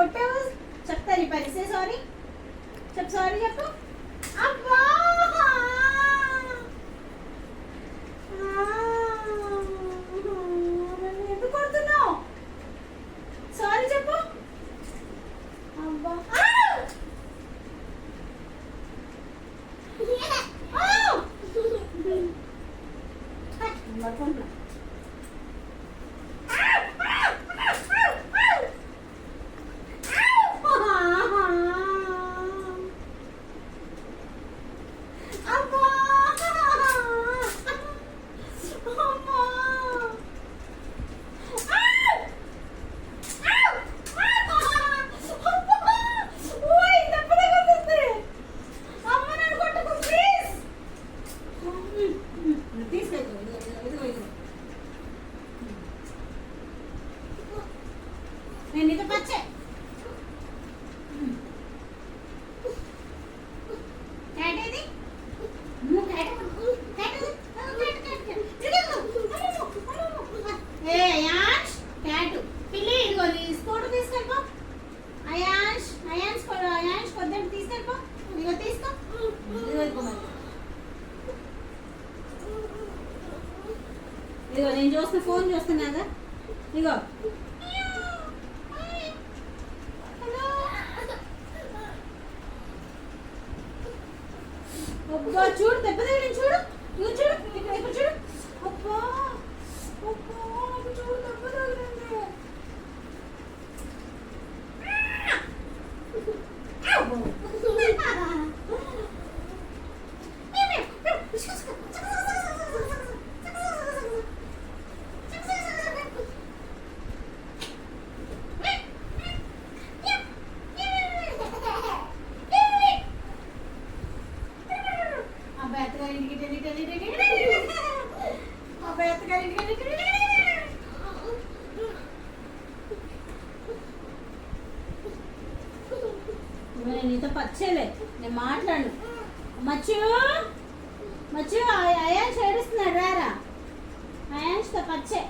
కొట్టావు చెప్తా నీ పరిసే సారీ చెప్పు సారీ చెప్పు అబ్బా ఎందుకు కొడుతున్నావు సారీ చెప్పు అబ్బా నేను నీతో పచ్చే పిల్లి ఇదిగో నీ స్కూటర్ తీసుకెళ్ళిపో అయాన్స్ అయాన్స్ అయాన్స్ పొద్దున్న తీసుకెళ్ళిపో ఇదిగో తీసుకో ఇదిగో నేను చూస్తున్నా ఫోన్ చూస్తున్నా కదా ఇదిగో అబ్బా చూడు దెబ్బ తగిలింది చూడు నువ్వు చూడు ఇక్కడ చూడు అబ్బా అబ్బా చూడు దెబ్బ తగిలింది నీతో పచ్చేలే నేను మాట్లాడు మచ్చు మచ్చు అయాన్స్ ఏడుస్తున్నాడు రారా అయాన్స్తో పచ్చే